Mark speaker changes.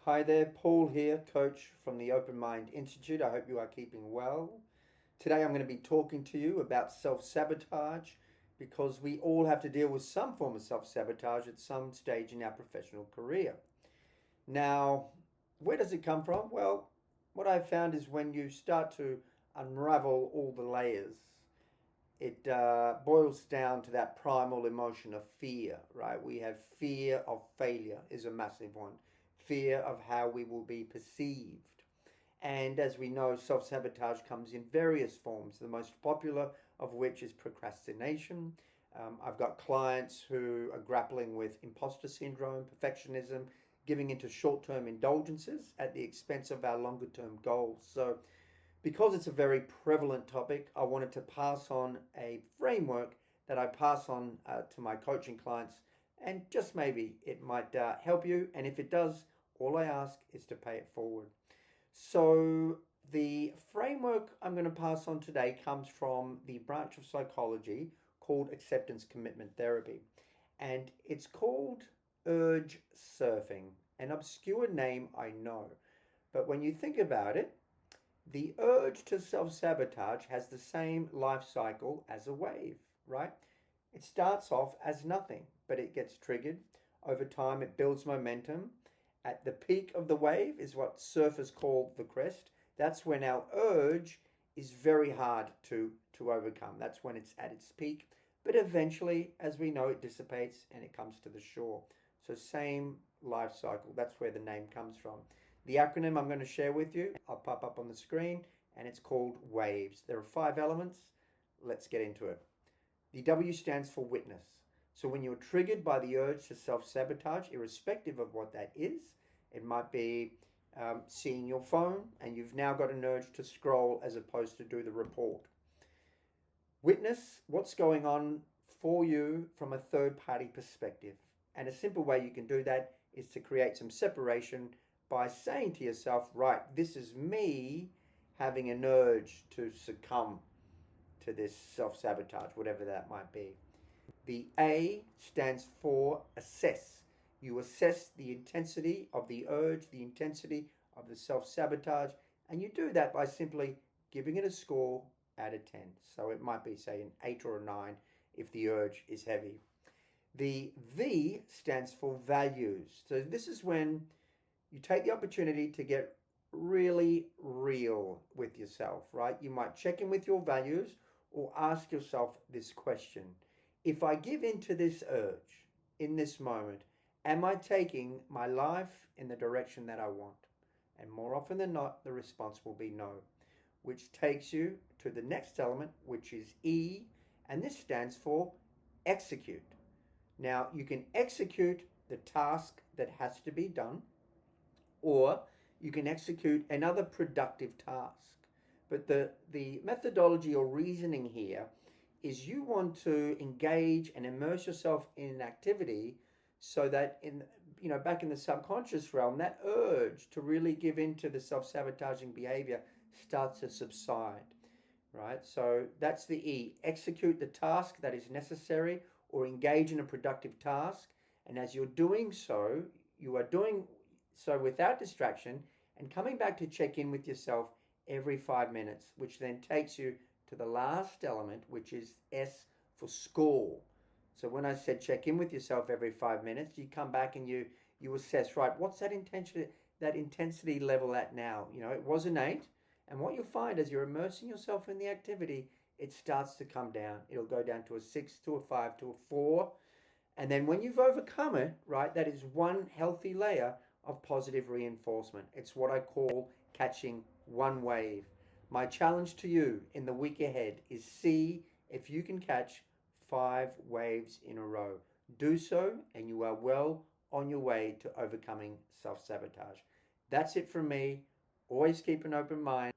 Speaker 1: Hi there, Paul here, coach from the Open Mind Institute. I hope you are keeping well. Today I'm going to be talking to you about self-sabotage because we all have to deal with some form of self-sabotage at some stage in our professional career. Now, where does it come from? Well, what I've found is when you start to unravel all the layers, it boils down to that primal emotion of fear, right? We have fear of failure is a massive one. Fear of how we will be perceived. And as we know, self-sabotage comes in various forms, the most popular of which is procrastination. I've got clients who are grappling with imposter syndrome, perfectionism, giving into short-term indulgences at the expense of our longer-term goals. So because it's a very prevalent topic, I wanted to pass on a framework that I pass on to my coaching clients, and just maybe it might help you. And if it does, all I ask is to pay it forward. So, the framework I'm going to pass on today comes from the branch of psychology called acceptance commitment therapy. And it's called urge surfing, an obscure name, I know. But when you think about it, the urge to self sabotage has the same life cycle as a wave, right? It starts off as nothing, but it gets triggered. Over time, it builds momentum. At the peak of the wave is what surfers call the crest. That's when our urge is very hard to overcome. That's when it's at its peak. But eventually, as we know, it dissipates and it comes to the shore. So, same life cycle. That's where the name comes from. The acronym I'm going to share with you, I'll pop up on the screen, and it's called WAVES. There are 5 elements. Let's get into it. The W stands for witness. So when you're triggered by the urge to self-sabotage, irrespective of what that is, it might be seeing your phone and you've now got an urge to scroll as opposed to do the report. Witness what's going on for you from a third-party perspective. And a simple way you can do that is to create some separation by saying to yourself, right, this is me having an urge to succumb to this self-sabotage, whatever that might be. The A stands for assess. You assess the intensity of the urge, the intensity of the self-sabotage, and you do that by simply giving it a score out of 10. So it might be, say, an 8 or a 9 if the urge is heavy. The V stands for values. So this is when you take the opportunity to get really real with yourself, right? You might check in with your values or ask yourself this question. If I give in to this urge in this moment, am I taking my life in the direction that I want? And more often than not, the response will be no, which takes you to the next element, which is E, and this stands for execute. Now, you can execute the task that has to be done, or you can execute another productive task. But the methodology or reasoning here is you want to engage and immerse yourself in an activity so that back in the subconscious realm, that urge to really give in to the self-sabotaging behavior starts to subside, right? So that's the E. Execute the task that is necessary or engage in a productive task. And as you're doing so, you are doing so without distraction and coming back to check in with yourself every 5 minutes, which then takes you to the last element, which is S for score. So when I said check in with yourself every 5 minutes, you come back and you assess, right, what's that intensity level at now? It was an 8, and what you'll find as you're immersing yourself in the activity, it starts to come down. It'll go down to a 6, to a 5, to a 4. And then when you've overcome it, right, that is one healthy layer of positive reinforcement. It's what I call catching one wave. My challenge to you in the week ahead is see if you can catch 5 waves in a row. Do so, and you are well on your way to overcoming self-sabotage. That's it from me. Always keep an open mind.